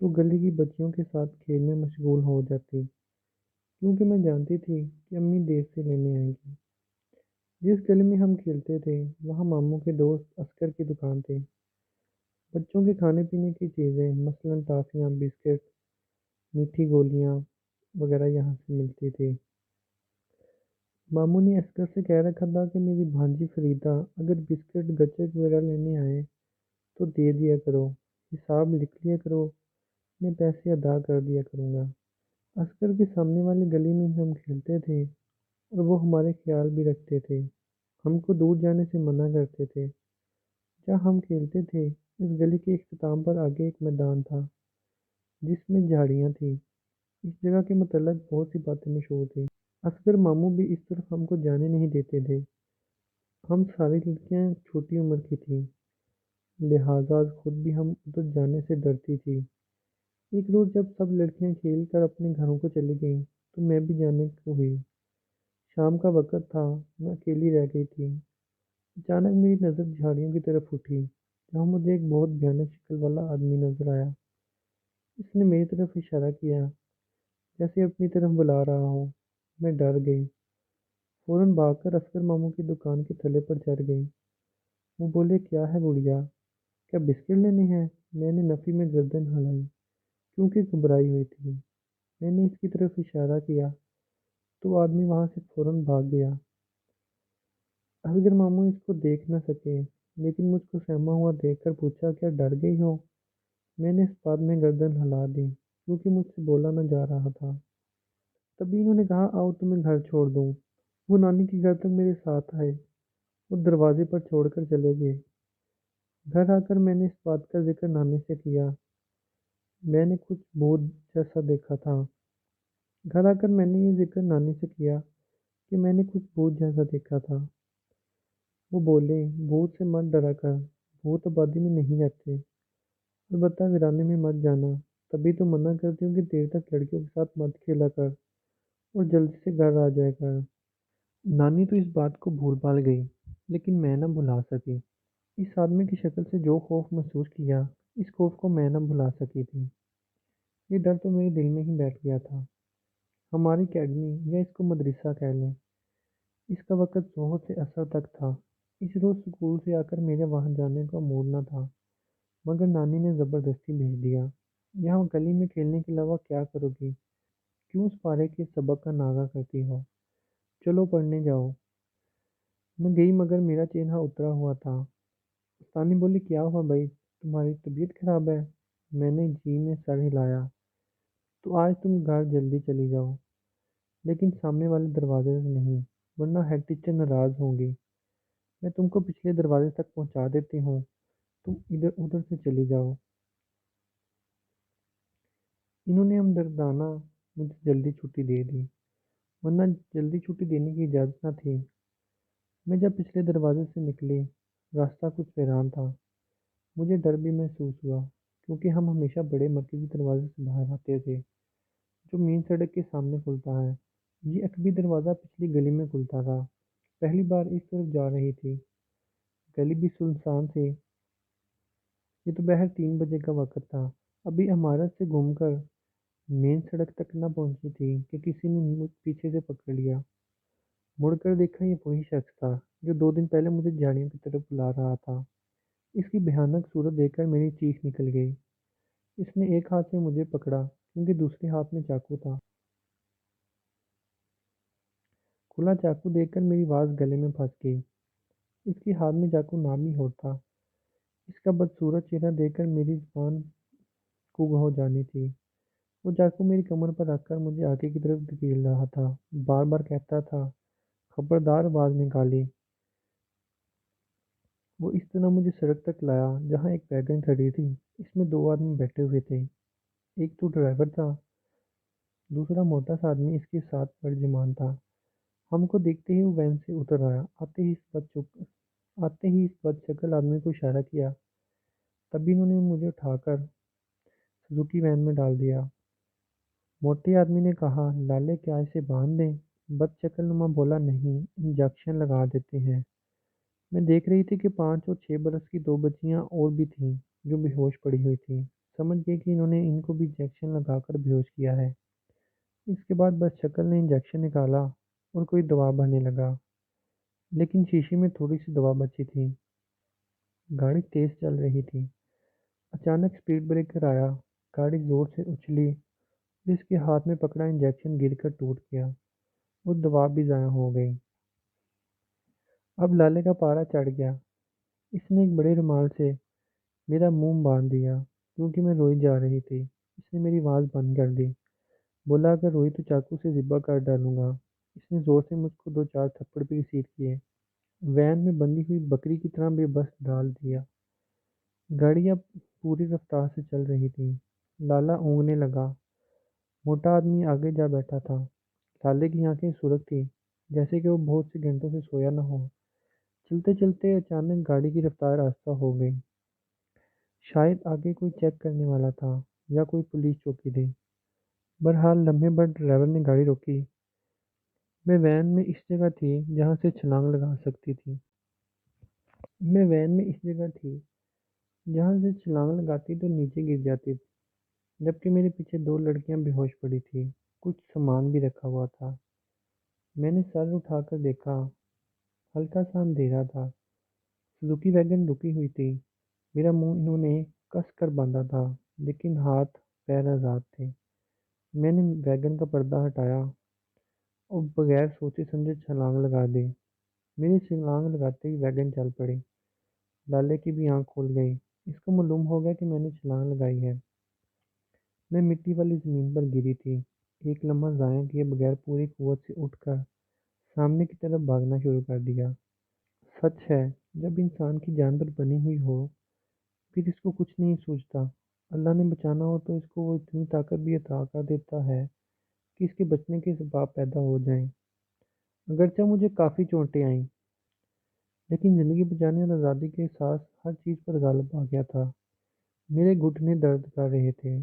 تو گلی کی بچیوں کے ساتھ کھیل میں مشغول ہو جاتی، کیونکہ میں جانتی تھی کہ امی دیر سے لینے آئیں گی۔ جس گلی میں ہم کھیلتے تھے وہاں ماموں کے دوست عسکر کی دکان تھی۔ بچوں کے کھانے پینے کی چیزیں مثلاً ٹافیاں، بسکٹ، میٹھی گولیاں وغیرہ یہاں سے ملتی تھی۔ ماموں نے عسکر سے کہہ رکھا تھا کہ میری بھانجی فریدہ اگر بسکٹ گچک وغیرہ لینے آئے تو دے دیا کرو، حساب لکھ لیا کرو، میں پیسے ادا کر دیا کروں گا۔ عسکر کے سامنے والی گلی میں ہی ہم کھیلتے تھے اور وہ ہمارے خیال بھی رکھتے تھے، ہم کو دور جانے سے منع کرتے تھے۔ جہاں ہم کھیلتے تھے اس گلی کے اختتام پر آگے ایک میدان تھا جس میں جھاڑیاں تھیں۔ اس جگہ کے متعلق بہت سی باتیں مشہور تھیں۔ عسکر ماموں بھی اس طرف ہم کو جانے نہیں دیتے تھے۔ ہم ساری لڑکیاں چھوٹی عمر کی تھیں، لہٰذا خود بھی ہم ادھر جانے سے ڈرتی تھی۔ ایک روز جب سب لڑکیاں کھیل کر اپنے گھروں کو چلی گئیں تو میں بھی جانے کو ہوئی۔ شام کا وقت تھا، میں اکیلی رہ گئی تھی۔ اچانک میری نظر جھاڑیوں کی طرف اٹھی، جہاں مجھے ایک بہت بھیانک شکل والا آدمی نظر آیا۔ اس نے میری طرف اشارہ کیا جیسے اپنی طرف بلا رہا ہو۔ میں ڈر گئی، فوراً بھاگ کر عسکر ماموں کی دکان کے تھلے پر چڑھ گئی۔ وہ بولے، کیا ہے گڑیا، کیا بسکٹ لینے ہیں؟ میں نے نفی میں گردن ہلائی کیونکہ گھبرائی ہوئی تھی۔ میں نے اس کی طرف اشارہ کیا تو آدمی وہاں سے فوراً بھاگ گیا۔ اصغر ماموں اس کو دیکھ نہ سکے، لیکن مجھ کو سہما ہوا دیکھ کر پوچھا، کیا ڈر گئی ہو؟ میں نے اس بات میں گردن ہلا دی کیونکہ مجھ سے بولا نہ جا رہا تھا۔ تبھی انہوں نے کہا، آؤ تمہیں گھر چھوڑ دوں۔ وہ نانی کے گھر تک میرے ساتھ آئے اور دروازے پر چھوڑ کر چلے گئے۔ گھر آ کر میں نے اس بات کا ذکر نانی سے کیا، میں نے کچھ بھوت جیسا دیکھا تھا۔ گھر آ کر میں نے یہ ذکر نانی سے کیا کہ میں نے کچھ بھوت جیسا دیکھا تھا۔ وہ بولے، بھوت سے مت ڈرا کر، بھوت آبادی میں نہیں رہتے، البتہ ویرانے میں مت جانا، تبھی تو منع کرتی ہوں کہ دیر تک لڑکیوں کے ساتھ مت کھیلا کر اور جلدی سے گھر آ جایا کر۔ نانی تو اس بات کو بھول بھال گئی، لیکن میں نہ بھلا سکی۔ اس آدمی کی شکل سے جو خوف محسوس کیا، اس خوف کو میں نہ بھلا سکی تھی۔ یہ ڈر تو میرے دل میں ہی بیٹھ گیا تھا۔ ہماری اکیڈمی یا اس کو مدرسہ کہہ لیں، اس کا وقت ظہر سے عصر تک تھا۔ اس روز اسکول سے آ کر میرے وہاں جانے کا موڈ نہ تھا، مگر نانی نے زبردستی بھیج دیا۔ یہاں گلی میں کھیلنے کے علاوہ کیا کرو گی؟ کیوں اس پارے کے سبق کا ناغہ کرتی ہو؟ چلو پڑھنے جاؤ۔ میں گئی مگر میرا چہرہ اترا ہوا تھا۔ استانی بولی، کیا ہوا بھائی، تمہاری طبیعت خراب ہے؟ میں نے جی میں سر ہلایا۔ تو آج تم گھر جلدی چلی جاؤ، لیکن سامنے والے دروازے سے نہیں، ورنہ ہیڈ ٹیچر ناراض ہوں گی۔ میں تم کو پچھلے دروازے تک پہنچا دیتی ہوں، تم ادھر ادھر سے چلی جاؤ۔ انہوں نے ہمدردانہ مجھے جلدی چھٹی دے دی، ورنہ جلدی چھٹی دینے کی اجازت نہ تھی۔ میں جب پچھلے دروازے سے نکلی، راستہ کچھ ویران تھا۔ مجھے ڈر بھی محسوس ہوا کیونکہ ہم ہمیشہ بڑے مرکزی دروازے سے باہر آتے تھے جو مین سڑک کے سامنے کھلتا ہے۔ یہ عقبی دروازہ پچھلی گلی میں کھلتا تھا۔ پہلی بار اس طرف جا رہی تھی، گلی بھی سنسان تھی۔ یہ تو بہر 3 بجے کا وقت تھا۔ ابھی عمارت سے گھوم کر مین سڑک تک نہ پہنچی تھی کہ کسی نے مجھ پیچھے سے پکڑ لیا۔ مڑ کر دیکھا، یہ وہی شخص تھا جو 2 دن پہلے مجھے جھاڑیوں کی طرف بلا رہا تھا۔ اس کی بھیانک صورت دیکھ کر میری چیخ نکل گئی۔ اس نے ایک ہاتھ سے مجھے پکڑا کیونکہ دوسرے ہاتھ میں چاقو تھا۔ کھلا چاقو دیکھ کر میری آواز گلے میں پھنس گئی۔ اس کے ہاتھ میں چاقو نہ بھی ہوتا، اس کا بدصورت چہرہ دیکھ کر میری زبان کو ہو جانی تھی۔ وہ چاقو میری کمر پر رکھ کر مجھے آگے کی طرف دھکیل رہا تھا، بار بار کہتا تھا، خبردار آواز نکالی۔ وہ اس طرح مجھے سڑک تک لایا جہاں ایک ویگن کھڑی تھی۔ اس میں 2 آدمی بیٹھے ہوئے تھے، ایک تو ڈرائیور تھا، دوسرا موٹا سا آدمی اس کے ساتھ ترجمان تھا۔ ہم کو دیکھتے ہی وہ وین سے اتر آیا۔ آتے ہی اس بد شکل آدمی کو اشارہ کیا، تبھی انہوں نے مجھے اٹھا کر سزوکی وین میں ڈال دیا۔ موٹے آدمی نے کہا، لالے کیا اسے باندھ دیں؟ بد شکل نما بولا، نہیں، انجیکشن لگا دیتے ہیں۔ میں دیکھ رہی تھی کہ 5 اور 6 برس کی 2 بچیاں اور بھی تھیں جو بے ہوش پڑی ہوئی تھیں۔ سمجھ گئے کہ انہوں نے ان کو بھی انجیکشن لگا کر بیہوش کیا ہے۔ اس کے بعد بس شکل نے انجیکشن نکالا اور کوئی دوا بھرنے لگا، لیکن شیشے میں تھوڑی سی دوا بچی تھی۔ گاڑی تیز چل رہی تھی۔ اچانک اسپیڈ بریکر آیا، گاڑی زور سے اچھلی، جس کے ہاتھ میں پکڑا انجیکشن گر کر ٹوٹ گیا اور دوا بھی ضائع ہو گئی۔ اب لالے کا پارا چڑھ گیا۔ اس نے ایک بڑے رومال سے میرا منہ باندھ دیا کیونکہ میں روئی جا رہی تھی۔ اس نے میری آواز بند کر دی۔ بولا اگر روئی تو چاقو سے ذبح کر ڈالوں گا۔ اس نے زور سے مجھ کو دو چار تھپڑ بھی رسیو کیے۔ وین میں بندھی ہوئی بکری کی طرح بے بس ڈال دیا۔ گاڑی اب پوری رفتار سے چل رہی تھی۔ لالا اونگنے لگا۔ موٹا آدمی آگے جا بیٹھا تھا۔ لالے کی آنکھیں سرخ تھی، جیسے کہ وہ بہت سے گھنٹوں سے سویا نہ ہو۔ چلتے چلتے اچانک گاڑی کی رفتار آہستہ ہو گئی۔ شاید آگے کوئی چیک کرنے والا تھا یا کوئی پولیس چوکی تھی۔ بہرحال لمحے بعد ڈرائیور نے گاڑی روکی۔ میں وین میں اس جگہ تھی جہاں سے چھلانگ لگا سکتی تھی۔ میں وین میں اس جگہ تھی جہاں سے چھلانگ لگاتی تو نیچے گر جاتی تھی، جبکہ میرے پیچھے دو لڑکیاں بے ہوش پڑی تھیں۔ کچھ سامان بھی رکھا ہوا تھا۔ میں نے سر اٹھا کر دیکھا۔ ہلکا سا اندھیرا تھا۔ سزوکی ویگن رکی ہوئی تھی۔ میرا منہ انہوں نے کس کر باندھا تھا، لیکن ہاتھ پیر آزاد تھے۔ میں نے ویگن کا پردہ ہٹایا اور بغیر سوچے سمجھے چھلانگ لگا دی۔ میری چھلانگ لگاتے ہی ویگن چل پڑی۔ لالے کی بھی آنکھ کھل گئی۔ اس کو معلوم ہو گیا کہ میں نے چھلانگ لگائی ہے۔ میں مٹی والی زمین پر گری تھی۔ ایک لمحہ ضائع کیے بغیر پوری قوت سے اٹھ کر سامنے کی طرف بھاگنا شروع کر دیا۔ سچ ہے، جب انسان کی جان پر بنی ہوئی ہو پھر اس کو کچھ نہیں سوچتا۔ اللہ نے بچانا ہو تو اس کو وہ اتنی طاقت بھی عطا کر دیتا ہے کہ اس کے بچنے کے اسباب پیدا ہو جائیں۔ اگرچہ مجھے کافی چوٹیں آئیں، لیکن زندگی بچانے اور آزادی کے احساس ہر چیز پر غالب آ گیا تھا۔ میرے گھٹنے درد کر رہے تھے۔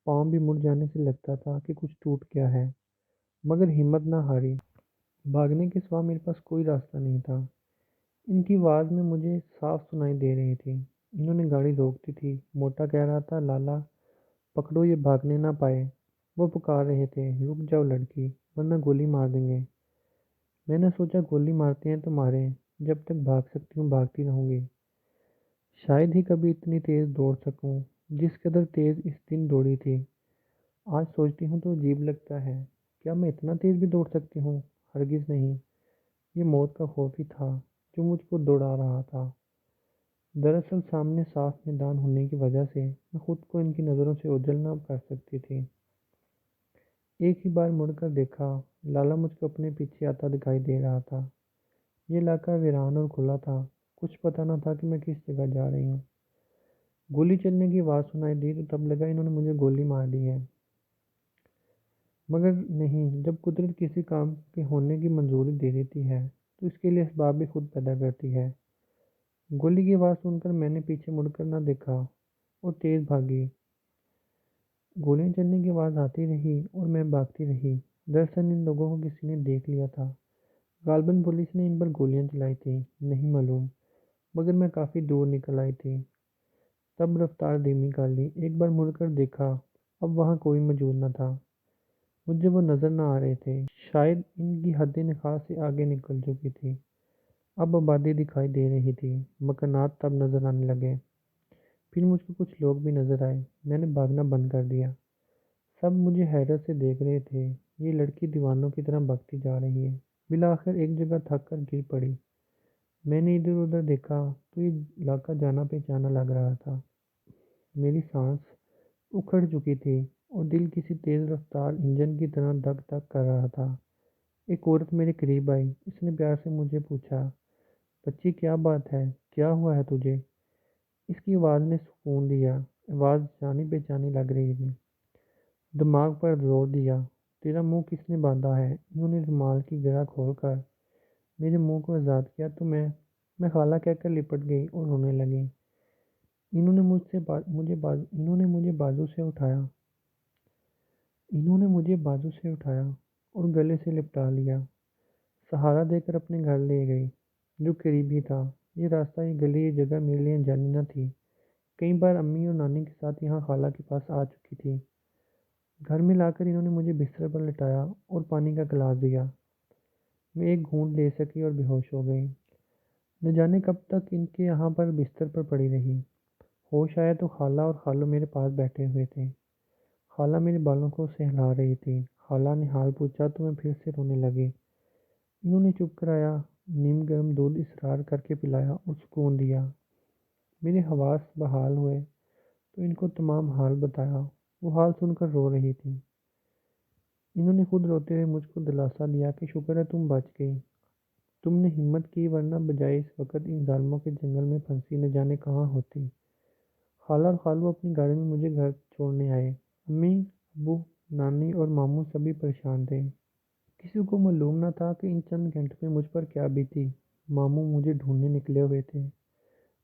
پاؤں بھی مڑ جانے سے لگتا تھا کہ کچھ ٹوٹ گیا ہے، مگر ہمت نہ ہاری۔ بھاگنے کے سوا میرے پاس کوئی راستہ نہیں تھا۔ ان کی آواز میں مجھے صاف سنائی دے رہی تھی۔ انہوں نے گاڑی روک دی تھی۔ موٹا کہہ رہا تھا، لالا پکڑو، یہ بھاگنے نہ پائے۔ وہ پکار رہے تھے، رک جاؤ لڑکی، ورنہ گولی مار دیں گے۔ میں نے سوچا گولی مارتے ہیں تو ماریں، جب تک بھاگ سکتی ہوں بھاگتی رہوں گی۔ شاید ہی کبھی اتنی تیز دوڑ سکوں جس قدر تیز اس دن دوڑی تھی۔ آج سوچتی ہوں تو عجیب لگتا ہے، کیا میں اتنا تیز بھی دوڑ سکتی ہوں؟ ہرگز نہیں۔ یہ موت کا خوف ہی تھا جو مجھ کو دوڑا رہا تھا۔ دراصل سامنے صاف میدان ہونے کی وجہ سے میں خود کو ان کی نظروں سے اوجھل نہ کر سکتی تھی۔ ایک ہی بار مڑ کر دیکھا، لالا مجھ کو اپنے پیچھے آتا دکھائی دے رہا تھا۔ یہ علاقہ ویران اور کھلا تھا، کچھ پتہ نہ تھا کہ میں کس جگہ جا رہی ہوں۔ گولی چلنے کی آواز سنائی دی تو تب لگا انہوں نے مجھے گولی مار دی ہے، مگر نہیں، جب قدرت کسی کام کے ہونے کی منظوری دے دیتی ہے تو اس کے لیے اسباب بھی خود پیدا کرتی ہے۔ گولی کی آواز سن کر میں نے پیچھے مڑ کر نہ دیکھا اور تیز بھاگی۔ گولیاں چلنے کی آواز آتی رہی اور میں بھاگتی رہی۔ دراصل ان لوگوں کو کسی نے دیکھ لیا تھا۔ غالباً پولیس نے ان پر گولیاں چلائی تھیں، نہیں معلوم، مگر میں کافی دور نکل آئی تھی۔ تب رفتار دھیمی کر لی۔ ایک بار مڑ کر دیکھا، اب وہاں کوئی موجود نہ تھا۔ مجھے وہ نظر نہ آ رہے تھے، شاید ان کی حد نفاذ سے آگے نکل چکی تھی۔ اب آبادی دکھائی دے رہی تھی، مکانات تب نظر آنے لگے۔ پھر مجھ کو کچھ لوگ بھی نظر آئے۔ میں نے بھاگنا بند کر دیا۔ سب مجھے حیرت سے دیکھ رہے تھے، یہ لڑکی دیوانوں کی طرح بھاگتی جا رہی ہے۔ بالآخر ایک جگہ تھک کر گر پڑی۔ میں نے ادھر ادھر دیکھا تو یہ علاقہ جانا پہچانا لگ رہا تھا۔ میری سانس اکھڑ چکی تھی اور دل کسی تیز رفتار انجن کی طرح دھک دھک کر رہا تھا۔ ایک عورت میرے قریب آئی۔ اس نے پیار سے مجھے پوچھا، بچی کیا بات ہے، کیا ہوا ہے تجھے؟ اس کی آواز نے سکون دیا۔ آواز جانی پہچانی لگ رہی تھی۔ دماغ پر زور دیا۔ تیرا منہ کس نے باندھا ہے؟ انہوں نے رومال کی گرہ کھول کر میرے منہ کو آزاد کیا تو میں خالہ کہہ کر لپٹ گئی اور رونے لگی۔ انہوں نے مجھے بازو سے اٹھایا اور گلے سے لپٹا لیا۔ سہارا دے کر اپنے گھر لے گئی، جو قریب ہی تھا۔ یہ راستہ، یہ گلی، یہ جگہ میرے لیے انجانی نہ تھی۔ کئی بار امی اور نانی کے ساتھ یہاں خالہ کے پاس آ چکی تھی۔ گھر میں لا کر انہوں نے مجھے بستر پر لٹایا اور پانی کا گلاس دیا۔ میں ایک گھونٹ لے سکی اور بے ہوش ہو گئی۔ نہ جانے کب تک ان کے یہاں پر بستر پر پڑی رہی۔ ہوش آیا تو خالہ اور خالو میرے پاس بیٹھے ہوئے تھے۔ خالہ میرے بالوں کو سہلا رہی تھی۔ خالہ نے حال پوچھا تو میں پھر سے رونے لگی۔ انہوں نے چپ کرایا، نیم گرم دودھ اصرار کر کے پلایا اور سکون دیا۔ میرے حواس بحال ہوئے تو ان کو تمام حال بتایا۔ وہ حال سن کر رو رہی تھی۔ انہوں نے خود روتے ہوئے مجھ کو دلاسا دیا کہ شکر ہے تم بچ گئی، تم نے ہمت کی، ورنہ بجائے اس وقت ان ظالموں کے جنگل میں پھنسی نہ جانے کہاں ہوتی۔ خالہ اور خالو اپنی گاڑی میں مجھے گھر چھوڑنے آئے۔ امی، ابو، نانی اور ماموں سبھی پریشان تھے۔ کسی کو معلوم نہ تھا کہ ان چند گھنٹوں میں مجھ پر کیا بیتی۔ ماموں مجھے ڈھونڈنے نکلے ہوئے تھے۔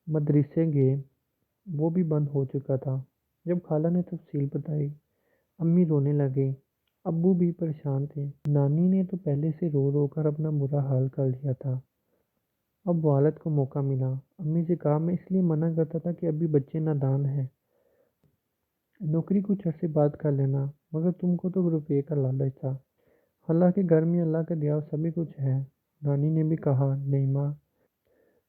مدرسے گئے، وہ بھی بند ہو چکا تھا۔ جب خالہ نے تفصیل بتائی، امی رونے لگے، ابو بھی پریشان تھے۔ نانی نے تو پہلے سے رو رو کر اپنا برا حال کر لیا تھا۔ اب والد کو موقع ملا۔ امی سے کہا میں اس لیے منع کرتا تھا کہ ابھی بچے نادان ہیں، نوکری کچھ عرصے بعد کر لینا، مگر تم کو تو روپے کا لالچ تھا۔ حالانکہ گھر میں اللہ کا دیا سبھی کچھ ہے۔ نانی نے بھی کہا، نہیں ماں،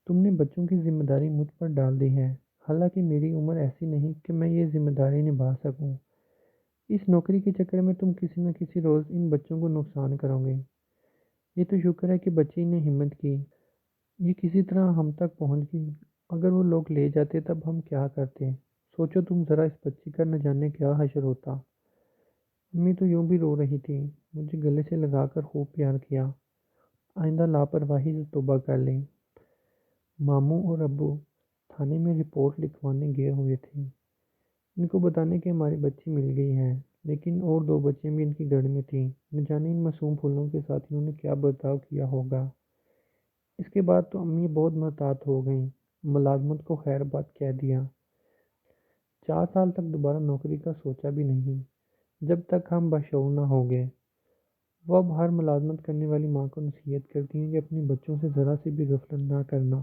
تم نے بچوں کی ذمہ داری مجھ پر ڈال دی ہے، حالانکہ میری عمر ایسی نہیں کہ میں یہ ذمہ داری نبھا سکوں۔ اس نوکری کے چکر میں تم کسی نہ کسی روز ان بچوں کو نقصان کرو گے۔ یہ تو شکر ہے کہ بچی نے ہمت کی، یہ کسی طرح ہم تک پہنچ گئی۔ اگر وہ لوگ لے جاتے تب ہم کیا کرتے؟ سوچو تم ذرا، اس بچی کا نہ جانے کیا حشر ہوتا۔ امی تو یوں بھی رو رہی تھی، مجھے گلے سے لگا کر خوب پیار کیا۔ آئندہ لاپرواہی سے توبہ کر لیں۔ ماموں اور ابو تھانے میں رپورٹ لکھوانے گئے ہوئے تھے، ان کو بتانے کہ ہماری بچی مل گئی ہے، لیکن اور دو بچیاں بھی ان کی گڑ میں تھیں۔ نہ جانے ان معصوم پھولوں کے ساتھ انہوں نے کیا برتاؤ کیا ہوگا۔ اس کے بعد تو امی بہت محتاط ہو گئیں، ملازمت کو خیر بات کہہ دیا۔ 4 سال تک دوبارہ نوکری کا سوچا بھی نہیں، جب تک ہم باشعور نہ ہو گئے۔ وہ اب ہر ملازمت کرنے والی ماں کو نصیحت کرتی ہیں کہ اپنے بچوں سے ذرا سی بھی غفلت نہ کرنا۔